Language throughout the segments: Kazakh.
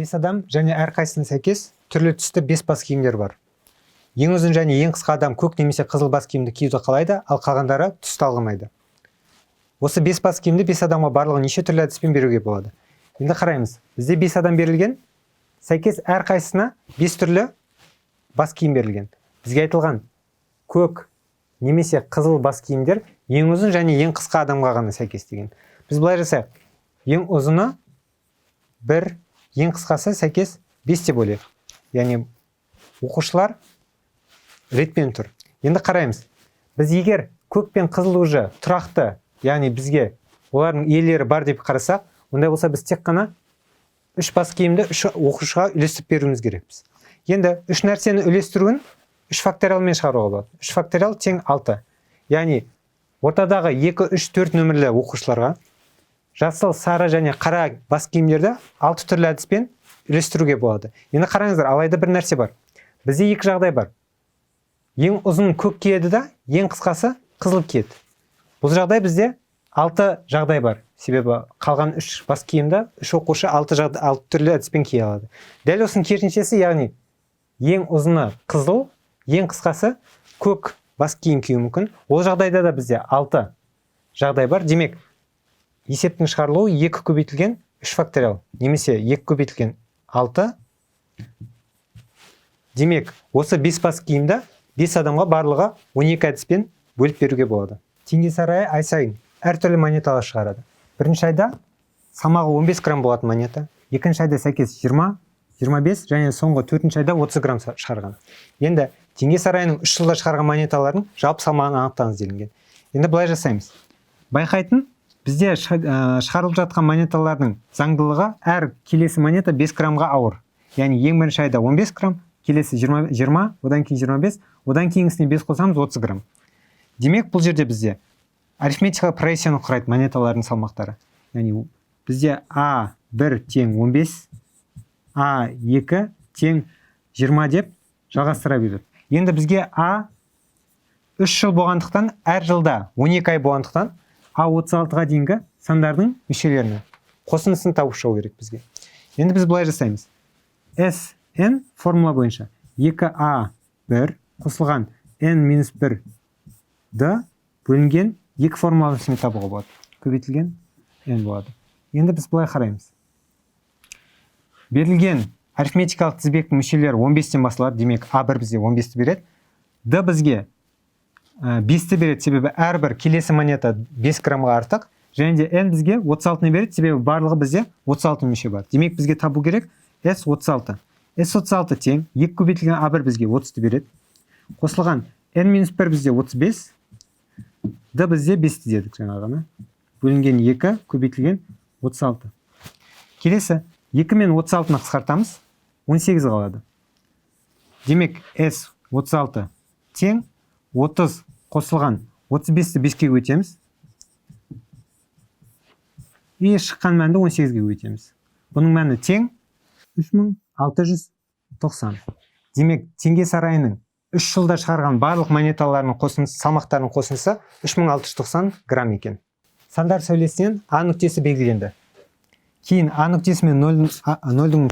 Бес адам және әрқайсысына сәйкес түрлі түсті бес бас киімдер бар. Ең ұзын және ең қысқа адам көк немесе қызыл бас киімді киюді қалайды, ал қалғандары түсті алғымайды. Осы бес бас киімді бес адамға барлығы неше түрлі әдіспен беруге болады. Енді қараймыз. Бізде бес адам берілген, сәйкес әрқайсысына бес түрлі бас киім берілген. Бізге айтылған көк немесе қызыл бас киімдер ең ұзын және ең қысқа адамға ғана сәйкес деген. Біз былай жасайық. Ең ұзыны 1, ең қысқасы сәйкес 5 деп ойлайық. Яғни оқушылар ретпен тұр. Енді қараймыз. Біз егер көк пен қызыл уже тұрақты, яғни бізге олардың иелері бар деп қарасақ, ондай болса біз тек қана 3 бас киімді 3 оқушыға үлестіріп беруіміз керекпіз. Енді 3 нәрсені үлестіруін 3 факториалмен шығаруға болады. 3 факториал тең 6. Яғни ортадағы 2, 3, 4 нөмірлі оқушыларға жасыл, сары және қара бас киімдерді 6 түрлі әдіспен үлестіруге болады. Енді қараңыздар, алайда бір нәрсе бар. Бізде екі жағдай бар. Ең ұзын көк киеді да, ең қысқасы қызыл киеді. Бұл жағдай бізде 6 жағдай бар. Себебі қалған 3 бас киімді 3 оқушы 6 түрлі әдіспен кие алады. Дәл осының керісіншесі, яғни ең ұзыны қызыл, ең қысқасы көк бас киім кию мүмкін. Ол жағдайда да бізде 6 жағдай бар. Демек, есептің шығарылуы 2 көбейтілген 3 факториал, немесе 2 көбейтілген 6. Демек, осы 5 бас киімді 5 адамға барлығы 12 әдіспен бөліп беруге болады. Теңге сарайы ай сайын әртүрлі монеталар шығарады. Бірінші айда салмағы 15 грамм болатын монета, екінші айда сәйкес 20, 25 және соңғы 4-ші айда 30 грамм шығарған. Енді теңге сарайының 3 жылда шығарған монеталардың жалпы салмағын анықтаңыз делінген. Енді былай жасаймыз. Байқайтын, бізде шығарылып жатқан монеталардың заңдылығы әр келесі монета 5 граммға ауыр. Яғни ең бірінші айда 15 грамм, келесі 20, одан кейін 25, одан кейінгісіне 5 қосамыз 30 грамм. Демек, бұл жерде бізде арифметикалық прогрессияны құрайды монеталардың салмақтары. Яғни бізде А1 тең 15, А2 тең 20 деп жалғастыра береді. Енді бізге А3 жыл болғандықтан, әр жылда 12 ай болғандықтан, А36-ға дейінгі сандардың мүшелеріне қосындысын тауып шығу керек бізге. Енді біз былай жасаймыз. Sn формула бойынша 2A1 қосылған n-1 д бөлінген 2 формуласын табуға болады. Көбейтілген n болады. Енді біз былай қараймыз. Берілген арифметикалық тізбектің мүшелері 15-тен басылады. Демек, А1 бізде 15-ті береді. Д бізге 5-ті береді, себебі әрбір келесі монета 5 граммға артық. Және де n бізге 36-ны береді, себебі барлығы бізде 36 мүше бар. Демек, бізге табу керек S36. S36 тең 2 көбейтілген А1 бізге 30-ті береді. Қосылған n-1 бізде 35, Д бізде 5-ті дедік жаңағыны. Бөлінген 2 көбейтілген 36. Келесі 2 мен 36-ны қысқартамыз, 18 қалады. Демек, S36 тең 30 қосылған 35-ті 5-ке өтеміз. И шыққан мәнді 18-ге өтеміз. Бұның мәні тең 3690. Демек, теңге сарайының 3 жылда шығарған барлық монеталарының қосындысы, салмақтарының қосындысы 3690 грамм екен. Сандар сәулесінен А нүктесі белгіленді. Кейін А нүктесі мен 0-дің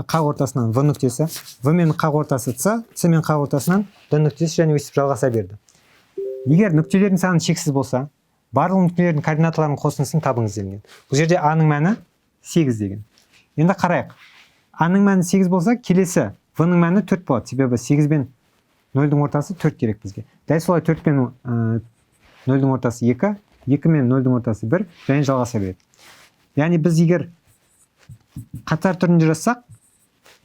қақ ортасынан В нүктесі, В мен қақ ортасы С, С мен қақ ортасынан Д нүктесі және өсіп жалғаса берді. Егер нүктелердің саны шексіз болса, барлық нүктелердің координаталарының қосындысын табыңыз делінген. Бұл жерде А-ның мәні 8 деген. Енді қарайық. А-ның мәні 8 болса, келесі В-ның мәні 4 болады. Себебі 8 бен 0-дің ортасы 4 керек бізге. Дәл солай 4 пен 0-дің ортасы 2, 2 мен 0-дің ортасы 1 және жалғаса береді. Яғни біз егер қатар түрінде жазсақ,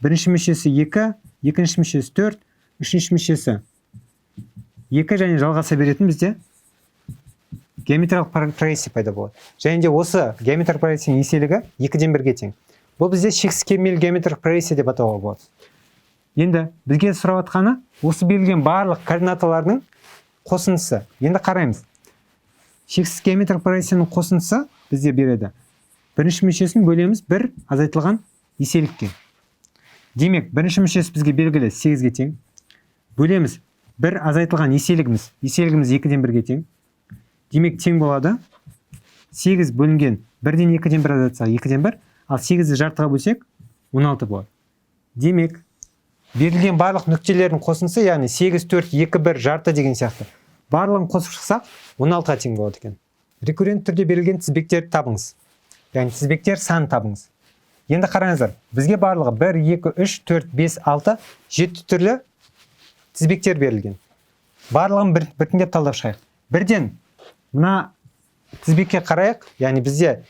бірінші мүшесі 2, екінші мүшесі 4, үшінші мүшесі 2 және жалғаса беретін бізде геометриялық прогрессия пайда болады. Және де осы геометриялық прогрессияның еселігі 2-ден 1-ге тең. Бұл бізде шексіз кемел геометриялық прогрессия деп атауға болады. Енді бізге сұрап атқаны осы берілген барлық координаталардың қосындысы. Енді қараймыз. Шексіз геометриялық прогрессияның қосындысы бізде береді. Бірінші мүшесін бөлеміз 1 азайтылған еселікке. Демек, бірінші мүшесі бізге белгілі 8-ге тең. Бөлеміз 1 азайтылған еселігіміз 2-ден 1-ге тең. Демек, тең болады. 8 бөлінген 1-ден 2-ден 1 азайтсақ 2-ден 1, ал 8-ді жартыға бөлсек 16 болады. Демек, берілген барлық нүктелердің қосындысы, яғни 8, 4, 2, 1 жарты деген сияқты. Барлығын қосып шықсақ, 16-ға тең болады екен. Рекуррент түрде берілген тізбектерді табыңыз. Яғни тізбектер санын табыңыз. Енді қараңыздар, бізге барлығы 1, 2, 3, 4, 5, 6, 7 түрлі тізбектер берілген. Барлығын біртіндеп талдап шығайық. Бірден мына тізбекке қарайық, яғни бізде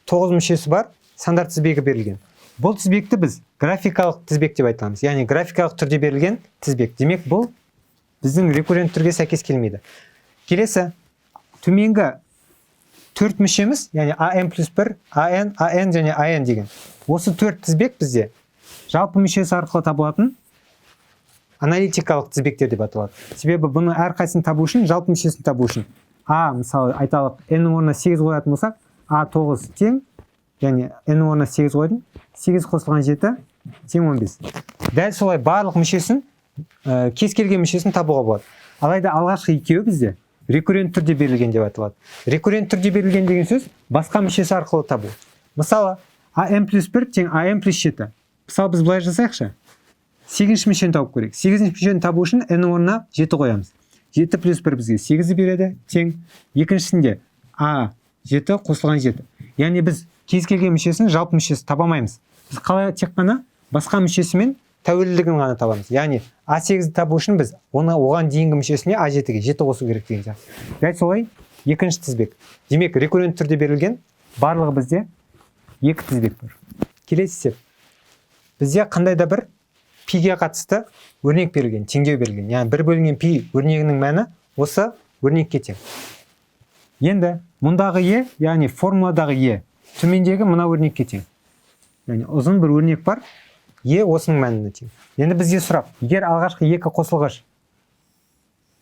9 мүшесі бар, сандар тізбегі берілген. Бұл тізбекті біз графикалық тізбек деп айтамыз. Яғни графикалық түрде берілген тізбек. Демек, бұл біздің рекуррент түрге сәйкес келмейді. Келесі, төменгі 4 мүшеміз, яғни AN плюс 1, AN, AN және AN деген. Осы 4 тізбек бізде жалпы мүшесі арқылы табылатын аналитикалық тізбектер деп аталады. Себебі бұны әрқайсысын табу үшін, жалпы мүшесін табу үшін. А, мысалы, айталық, n-нің орнына 8 қоятын болсақ, A9 тең, яғни n-нің орнына 8 қойдым, 8 қосылған 7 тең 15. Дәл солай барлық мүшесін, кез келген мүшесін табуға болады. Алайда алғашқы екеуі бізде рекуррент түрде берілген деп аталады. Рекуррент түрде берілген деген сөз басқа мүшесі арқылы табу. Мысалы, AN плюс 1 тең AN плюс 7. Мысалы, біз былай жасайықшы. 8-ші мүшені тауып көрейік. 8-ші мүшені табу үшін n-нің орнына 7 қоямыз. 7 плюс 1 бізге 8 береді, тең. Екіншісінде A7 қосылған 7. Яғни біз кез келген мүшесін жалпы мүшесі табамаймыз. Біз қалай тек қана басқа мүшесімен тәуелділігін ғана табамыз. Яғни A8-ді табу үшін біз оған дейінгі мүшесіне A7-ге 7 қосу керек деген сияқты. Дәл солай екінші тізбек. Демек, рекуррент түрде берілген барлығы бізде 2 тізбек бар. Келесі есеп. Бізде қандай да бір пиге қатысты өрнек берілген, теңдеу берілген. Яғни бір бөлінген пи өрнегінің мәні осы өрнекке тең. Енді мұндағы е, яғни формуладағы е, төмендегі мына өрнекке тең. Яғни ұзын бір өрнек бар, е осының мәніне тең. Енді бізге сұрақ, егер алғашқы екі қосылғыш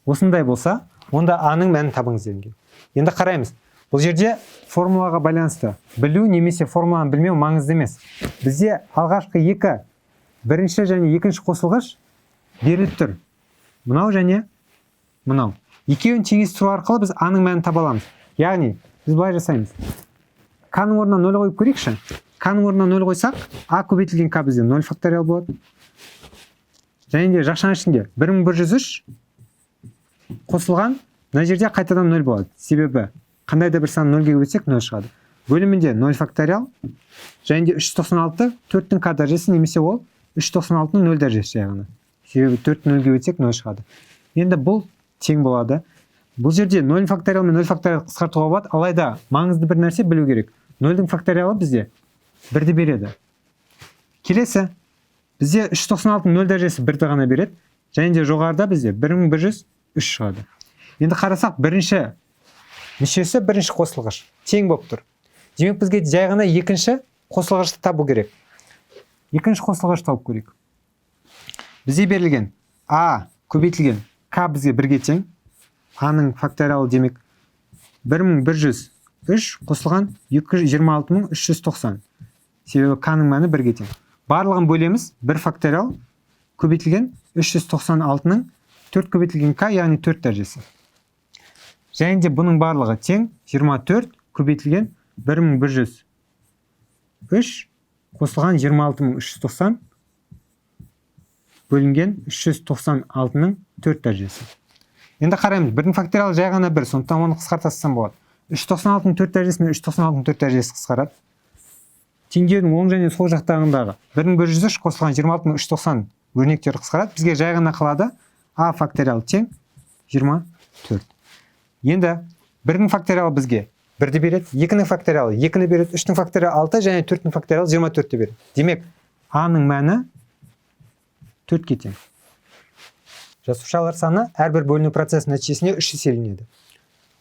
осындай болса, онда а-ның мәнін табыңыз делінген. Енді қараймыз. Бұл жерде формулаға байланысты білу немесе формуланы білмеу маңызды емес. Бізде алғашқы екі, бірінші және екінші қосылғыш беріліп тұр. Мынау және мынау. Екеуін теңестіру арқылы біз а-ның мәнін таба аламыз. Яғни, біз былай жасаймыз. К-ның орнына 0 қойып көрейікші. К-ның орнына 0 қойсақ, а көбейтілген к бізде 0 факториал болады. Және де жақшаның ішінде 1103 қосылған, мына жерде қайтадан 0 болады. Себебі қандай да бір сан 0-ге көбейтсек 0 шығады. Бөлімінде 0 факториал, және де 396 4-тің к дәрежесі, немесе ол 396-ның 0 дәрежесі жағына. Себебі 4-ті 0-ге көбейтсек 0 шығады. Енді бұл тең болады. Бұл жерде 0 факториал мен 0 факториал қысқартуға болады, алайда маңызды бір нәрсе білу керек. 0-дің факториалы бізде 1-ді береді. Келесі, бізде 396-ның 0 дәрежесі 1-ді ғана береді, және де жоғарыда бізде 1103 шығады. Енді қарасақ, бірінші мүшесі бірінші қосылғыш тең болып тұр. Демек, бізге жай ғана екінші қосылғышты табу керек. Екінші қосылғыш тауып көрейік. Бізде берілген а көбейтілген к бізге 1-ге тең. А-ның факториалы демек 1103 қосылған 226390. Себебі к-ның мәні 1-ге тең. Барлығын бөлеміз, 1 факториал көбейтілген 396-ның 4 көбейтілген к, яғни 4 дәрежесі. Және де бұның барлығы тең 24 көбейтілген 1103 қосылған 26390 бөлінген 396-ның 4 дәрежесі. Енді қараймыз, 1-дің факториалы жай ғана 1, сондықтан оны қысқартасам болады. 396-ның 4 дәрежесі мен 396-ның 4 дәрежесі қысқарады. Теңдеудің оң және сол жақтағындағы 1103 қосылған 26390 өрнектері қысқарады. Бізге жай ғана қалады а факториалы тең 24. Енді 1-дің факториалы бізге 1-ді береді, 2-ның факториалы 2-ні береді, 3-дің факториалы 6 және 4-дің факториалы 24-ті береді. Демек, а-ның мәні 4-ке тең. Жасушалар саны әрбір бөліну процесі нәтижесінде 3 еселенеді.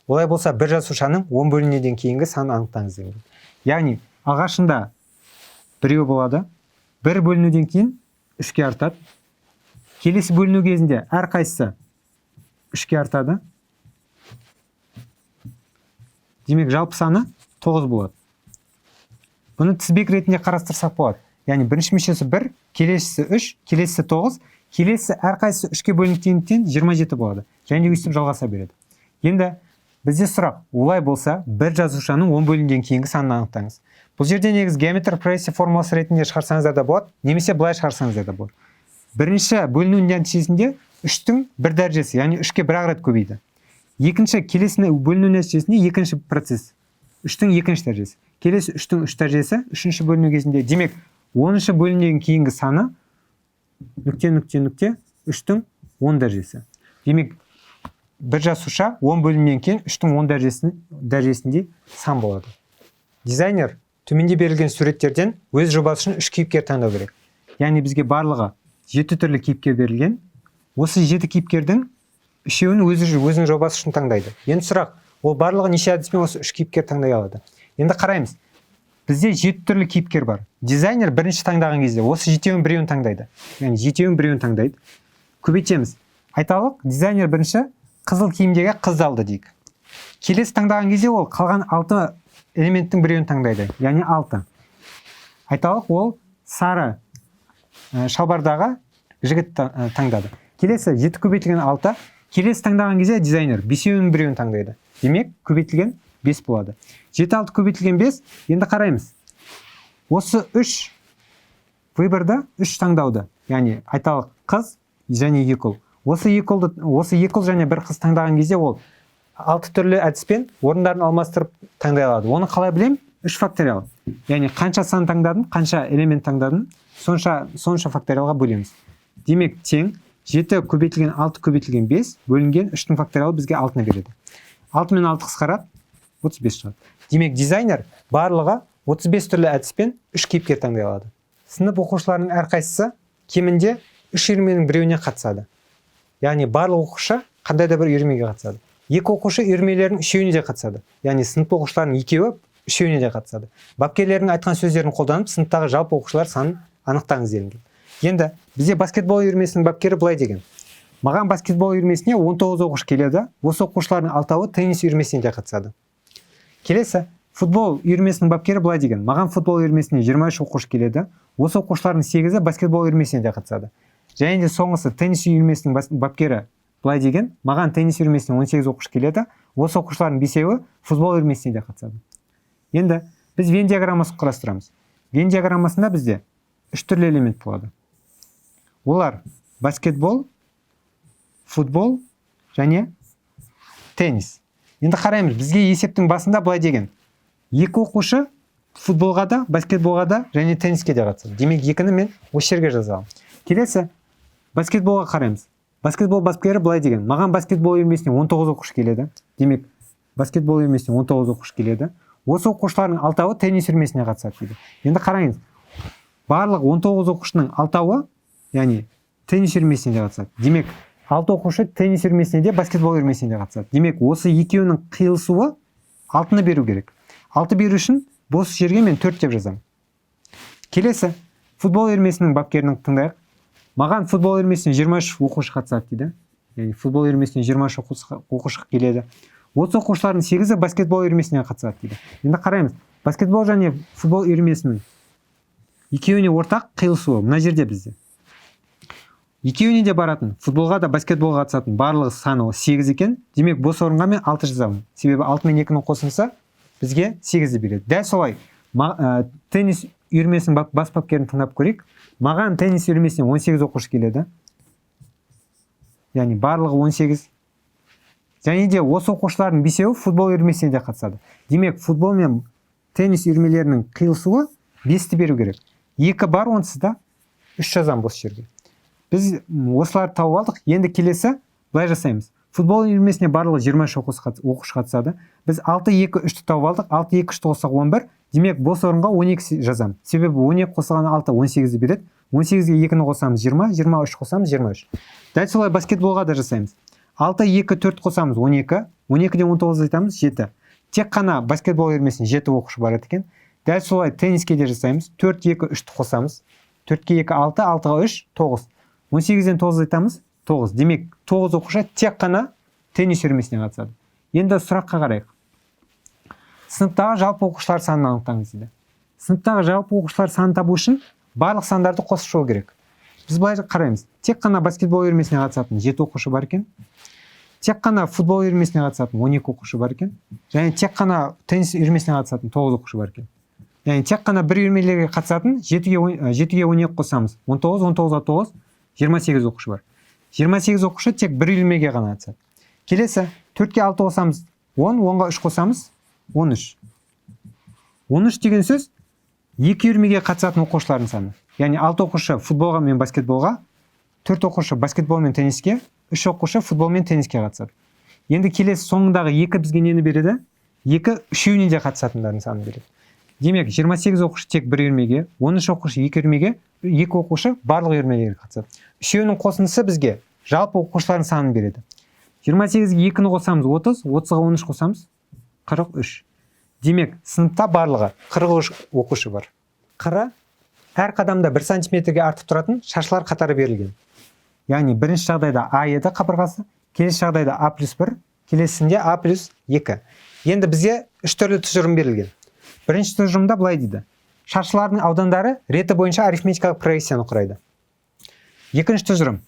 Олай болса, бір жасушаның 10 бөлінуден кейінгі санын анықтаңыз деген. Яғни, алғашында біреу болады, бір бөлінуден кейін 3-ке артады. Келесі бөліну кезінде әрқайсысы 3-ке артады. Демек, жалпы саны 9 болады. Бұны тізбек ретінде қарастырсақ болады. Яғни, бірінші мүшесі 1, келесісі 3, келесісі 9, келесі әрқайсысы 3-ке бөлінгендіктен 27 болады. Және де өйстіп жалғаса береді. Енді Бізде сұрақ, олай болса, бір жазушаның 10 бөлінген кейінгі санын анықтаңыз. Бұл жерде негіз геометр прогрессия формуласы ретінде шығарсаңыздар да болады, немесе былай шығарсаңыздар да болады. Бірінші бөліну нәтижесінде 3-тің 1 дәрежесі, яғни 3-ке 1 ақ рет көбейді. Екінші келесі бөліну нәтижесінде екінші процесс 3-тің 2-ші дәрежесі. Келесі 3-тің 3 дәрежесі 3-ші бөліну кезінде, демек 10-шы бөлінуден кейінгі саны нүкте 3-тің 10 дәрежесі. Демек бір жасуша 10 бөлімнен кейін 3-тің 10 дәрежесінде сан болады. Дизайнер төменде берілген суреттерден өз жобасы үшін 3 кейіпкер таңдау керек. Яғни бізге барлығы 7 түрлі кейіпкер берілген. Осы 7 кейіпкердің 3-еуін өзінің жобасы үшін таңдайды. Енді сұрақ, ол барлығы неше әдіспен осы 3 кейіпкер таңдай алады? Енді қараймыз. Бізде 7 түрлі кейіпкер бар. Дизайнер бірінші таңдаған кезде осы 7-еуін біреуін таңдайды. Яғни 7-еуін біреуін таңдайды. Көбейтеміз. Айталық, дизайнер бірінші қызыл киімдегі қызды алды дейік. Келесі таңдаған кезде ол қалған 6 элементтің біреуін таңдайды, яғни 6. Айталық, ол сары шалбардағы жігіт таңдады. Келесі 7 көбейтілген 6. Келесі таңдаған кезде дизайнер 5-еуінің біреуін таңдайды. Демек, көбейтілген 5 болады. 7-6 көбейтілген 5. Енді қараймыз. Осы 3 выборда 3 таңдауды, яғни айталық қыз және екі ұл. Осы екі ұл және бір қыз таңдаған кезде ол 6 түрлі әдіспен орындарын алмастырып таңдай алады. Оны қалай білем? 3 факториал. Яғни қанша сан таңдадым, қанша элемент таңдадым, сонша факториалға бөлеміз. Демек, тең 7 көбейтілген 6 көбейтілген 5 бөлінген 3-тің факториалы бізге 6-ны береді. 6 мен 6 қысқарады, 35 шығады. Демек, дизайнер барлығы 35 түрлі әдіспен 3 кейіпкер таңдай алады. Сынып оқушыларының әрқайсысы кемінде 3 үйірменің біреуіне қатысады. Яғни барлық оқушы қандай да бір үйірмеге қатысады. 2 оқушы үйірмелердің 3-еуіне де қатысады. Яғни сынып оқушыларының 2-еуі 3-еуіне де қатысады. Бапкерлердің айтқан сөздерін қолданып, сыныптағы жалпы оқушылар санын анықтаңыз делінген. Енді бізде баскетбол үйірмесінің бапкері былай деген. Маған баскетбол үйірмесіне 19 оқушы келеді. Осы оқушылардың 6-ы теннис үйірмесіне де қатысады. Келесі, футбол үйірмесінің бапкері былай деген. Маған футбол үйірмесіне 23 оқушы келеді. Осы оқушылардың 8-і баскетбол үйірмесіне де қатысады. Және де соңғысы теннис үйірмесінің бапкері былай деген. Маған теннис үйірмесіне 18 оқушы келеді. Осы оқушылардың 5-еуі футбол үйірмесіне де қатысады. Енді біз Вен диаграммасын құрастырамыз. Вен диаграммасында бізде 3 түрлі элемент болады. Олар баскетбол, футбол және теннис. Енді қараймыз, бізге есептің басында былай деген. 2 оқушы футболға да, баскетболға да және тенниске де қатысады. Демек, 2-ні мен осы жерге жазамын. Келесі, баскетболға қараймыз. Баскетбол бапкері былай деген. Маған баскетбол үйірмесіне 19 оқушы келеді. Демек, баскетбол үйірмесіне 19 оқушы келеді. Осы оқушылардың 6-ы теннис үйірмесіне қатысады дейді. Енді қараңыз. Барлық 19 оқушының 6-ы, яғни теннис үйірмесіне де қатысады. Демек, 6 оқушы теннис үйірмесіне де, баскетбол үйірмесіне де қатысады. Демек, осы екеуінің қиылысуы 6-ны беру керек. 6 беру үшін бос жерге мен 4 деп жазамын. Келесі, футбол үйірмесінің бапкерін тыңдайық. Маған футбол үйірмесіне 23 оқушы қатысады дейді. Яғни футбол үйірмесіне 23 оқушы келеді. Осы оқушылардың 8-і баскетбол үйірмесіне қатысады дейді. Енді қараймыз. Баскетбол және футбол үйірмесінің екеуіне ортақ қиылысуы мына жерде бізде. Екеуіне де баратын, футболға да баскетболға қатысатын барлығы саны 8 екен. Демек, бос орынға мен 6 жазамын. Себебі 6 мен 2-ні қосылса бізге 8-ді береді. Дәл солай теннис үйірмесінің бас бапкерін тыңдап көрейік. Маған теннис үйірмесіне 18 оқушы келеді. Яғни барлығы 18. Және де осы оқушылардың 5-еуі футбол үйірмесіне де қатысады. Демек, футбол мен теннис үйірмелерінің қиылысуы 5-ті беру керек. 2 бар, онсыз да 3 жазам бос жерге. Біз осыларды тауып алдық. Енді келесі былай жасаймыз. Футбол үйірмесіне барлығы 23 оқушы қатысады. Біз 6-2-3-ті тауып алдық. 6-2-3-ті қоссақ 11. Демек, бос орынға 12 жазам. Себебі 12 қосылған 6 18-ді береді. 18-ге 2-ні қосамыз 20, 23 қосамыз 23. Дәл солай баскетболға да жасаймыз. 6-2-4 қосамыз 12, 12-ден 19 айтамыз 7. Тек қана баскетбол үйірмесіне 7 оқушы бар екен. Дәл солай тенниске де жасаймыз. 4-2-3-ті қосамыз. 4-ге 2 6, 6-ға 3 9. 18-ден 9 айтамыз 9. Демек, 9 оқушы тек қана теннис үйірмесіне қатысады. Енді сұраққа қарайық. Сыныптағы жалпы оқушылар санын анықтаңыз дейді. Сыныптағы жалпы оқушылар санын табу үшін барлық сандарды қосып шығу керек. Біз былай қараймыз. Тек қана баскетбол үйірмесіне қатысатын 7 оқушы бар екен. тек қана футбол үйірмесіне қатысатын 12 оқушы бар екен, және тек қана теннис үйірмесіне қатысатын 9 оқушы бар екен. Яғни тек қана бір үйірмелерге қатысатын 7-ге 12 қосамыз. 19 9, 28 оқушы бар. 28 оқушы тек бір үйірмеге ғана қатысады. Келесі 4-ге 6 қосамыз 10, 10-ға 3 қосамыз 13. 13 деген сөз екі үйірмеге қатысатын оқушылардың саны. Яғни 6 оқушы футболға мен баскетболға, 4 оқушы баскетбол мен тенниске, 3 оқушы футбол мен тенниске қатысады. Енді келесі соңындағы 2 бізге нені береді? 2 үшеуіне де қатысатындардың санын береді. Демек 28 оқушы тек бір үйірмеге, 13 оқушы екі үйірмеге, 2 оқушы барлық үйірмелерге қатысады. Үшеуінің қосындысы бізге жалпы оқушылардың санын береді. 28-ге 2-ні қосамыз 30, 30-ға 13 қосамыз 43. Демек, сыныпта барлығы 43 оқушы бар. Қыры әр қадамда 1 сантиметрге артып тұратын шашылар қатары берілген. Яғни бірінші жағдайда А еді қабырғасы, келесі жағдайда А+1, келесінде А+2. Енді бізге 3 түрлі тұжырым берілген. Бірінші тұжырымда былай дейді: шашылардың аудандары реті бойынша арифметикалық прогрессияны құрайды. Екінші тұжырым: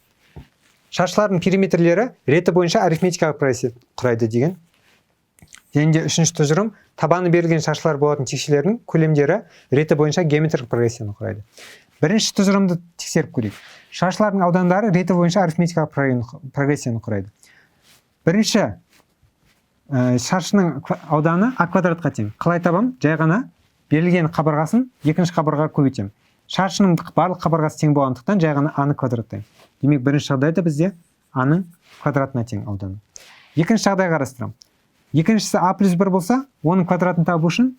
шашылардың периметрлері реті бойынша арифметикалық прогрессия құрайды деген. Және де үшінші тұжырым: табаны берілген шашылар болатын текшелердің көлемдері реті бойынша геометрик прогрессияны құрайды. Бірінші тұжырымды тексеріп көрейік. Шашылардың аудандары реті бойынша арифметикалық прогрессияны құрайды. Бірінші шашының ауданы А квадратқа тең. Қалай табам? Жай ғана берілген қабырғасын екінші қабырғаға көбейтем. Шашының барлық қабырғасы тең болғандықтан жай ғана А-ны квадраттайм. Демек бірінші жағдайда бізде А-ның квадратына тең ауданы. Екінші жағдай қарастырам. Екіншісі А+1 болса, оның квадратын табу үшін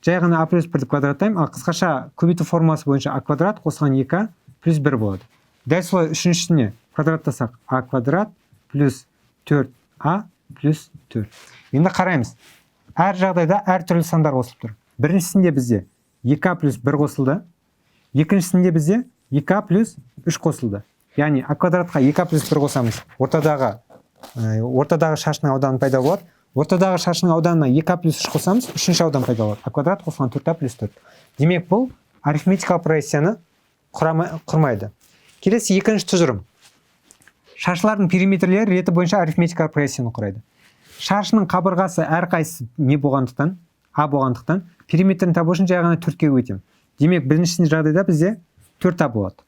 жай ғана А+1-ді квадраттайм, ал қысқаша көбейту формуласы бойынша А квадрат қосылған 2А+1 болады. Дәл солай үшіншісіне квадраттасақ А квадрат плюс 4А+4. Енді қараймыз. Әр жағдайда әр түрлі сандар қосылып тұр. Біріншісінде бізде 2А+1 қосылды. Екіншісінде бізде 2А+3 қосылды. Яғни А квадратқа 2А+1 қосамыз. Ортадағы шашының ауданы пайда болады. Ортадағы шашының ауданына 2А+3 қосамыз, үшінші аудан пайда болады. А квадрат қосылған 4А+4. Демек, бұл арифметикалық прогрессияны құрмайды. Келесі екінші тұжырым. Шашылардың периметрлері реті бойынша арифметикалық прогрессияны құрайды. Шашының қабырғасы әрқайсысы не болғандықтан, А болғандықтан, периметрін табу үшін жай ғана 4-ке өтем. Демек, бірінші жағдайда бізде 4А болады.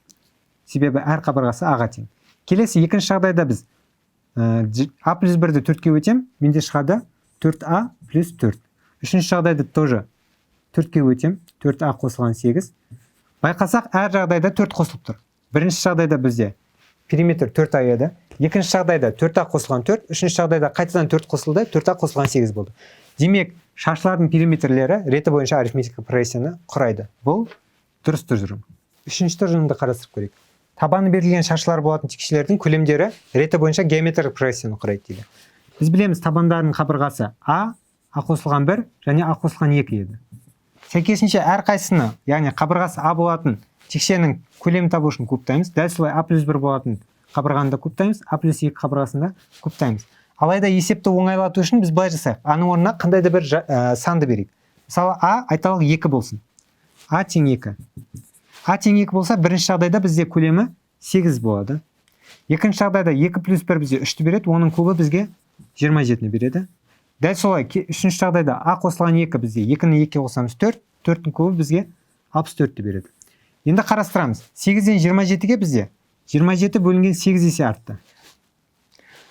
Себебі әр қабырғасы А-ға тең. Келесі екінші жағдайда біз А+1-ді 4-ке өтем, менде шығады 4А+4. Үшінші жағдайда тоже 4-ке өтем, 4А қосылған 8. Байқасақ, әр жағдайда 4 қосылып тұр. Бірінші жағдайда бізде периметр 4А еді. Екінші жағдайда 4А қосылған 4, үшінші жағдайда қайтадан 4 қосылды, 4А қосылған 8 болды. Демек, шашылардың периметрлері реті бойынша арифметикалық прогрессияны құрайды. Бұл дұрыс тұжырым. Үшінші тұжырымды қарастырып көрейік. Табаны берілген шашылар болатын текшелердің көлемдері реті бойынша геометрик прогрессияны құрайды дейді. Біз білеміз, табандарының қабырғасы А қосылған 1 және А қосылған 2 еді. Сәйкесінше әрқайсыны, яғни қабырғасы А болатын текшенің көлемін табу үшін көптаймыз. Дәл солай А+1 болатын қабырғаны да көптаймыз, А+2 қабырғасында көптаймыз. Алайда есепті оңайлату үшін біз былай жасайық. А-ның орнына қандай да бір санды берейік. Мысалы, А айталық 2 болсын. А тең 2. А тең 2 болса, бірінші жағдайда бізде көлемі 8 болады. Екінші жағдайда 2+1 бізде 3-ті береді, оның кубы бізге 27-ні береді. Дәл солай, үшінші жағдайда А қосылған 2 бізде 2-ні 2-ге қосамыз 4, 4-тің кубы бізге 64-ті береді. Енді қарастырамыз. 8-ден 27-ге бізде 27 бөлінген 8 есе артты.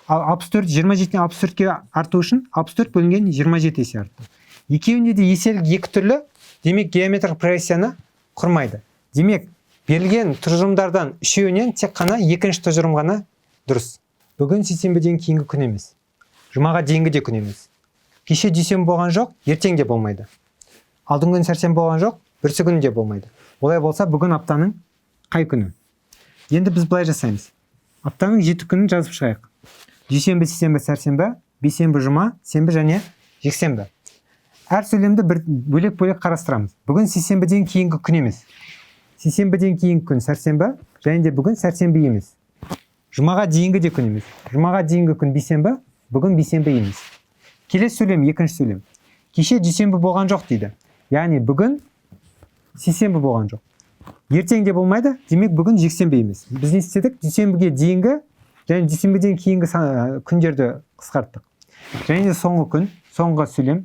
Ал 64, 27-ден 64-ге арту үшін 64 бөлінген 27 есе артты. Екеуінде де еселік екі түрлі, демек геометрик прогрессияны құрмайды. Демек, берілген тұжырымдардан үшеуінен тек қана екінші тұжырым ғана дұрыс. Бүгін сейсенбіден кейінгі күн емес. Жұмаға дейінгі де күн емес. Кеше дүйсенбі болған жоқ, ертең де болмайды. Алдыңғы күн сәрсенбі болған жоқ, бүрсі күн де болмайды. Олай болса, бүгін аптаның қай күні? Енді біз былай жасаймыз. Аптаның 7 күнін жазып шығайық. Дүйсенбі, сейсенбі, сәрсенбі, бейсенбі, жұма, сенбі және жексенбі. Әр сөйлемді бөлек-бөлек қарастырамыз. Бүгін сейсенбіден кейінгі күн емес. Сейсенбіден кейінгі күн сәрсенбі, және де бүгін сәрсенбі емес. Жұмаға дейінгі де күн емес. Жұмаға дейінгі күн бейсенбі, бүгін бейсенбі емес. Келесі сөйлем, екінші сөйлем. Кеше дүйсенбі болған жоқ дейді. Яғни бүгін сейсенбі болған жоқ. Ертең де болмайды, демек бүгін жексенбі емес. Біз не істедік? Дүйсенбіге дейінгі және дүйсенбіден кейінгі күндерді қысқарттық. Және соңғы күн, соңғы сөйлем.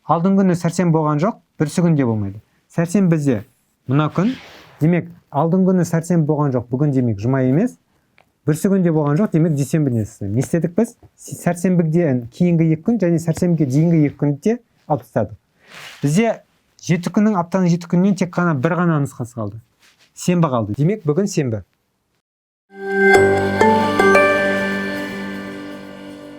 Алдыңғы күні сәрсенбі болған жоқ, бүрсі күнде болмайды. Сәрсенбі бізде мына күн. Демек, алдыңғы күні сәрсенбі болған жоқ, бүгін демек жұма емес. Бүрсі күнде болған жоқ, демек дүйсенбіден не істедік біз? Сәрсенбіден кейінгі 2 күн және сәрсенбіге дейінгі 2 күнде алып тастадық. Бізде 7 күннің, аптаның 7 күнінен тек қана бір ғана нұсқасы қалды. Сенбі қалды. Демек, бүгін сенбі.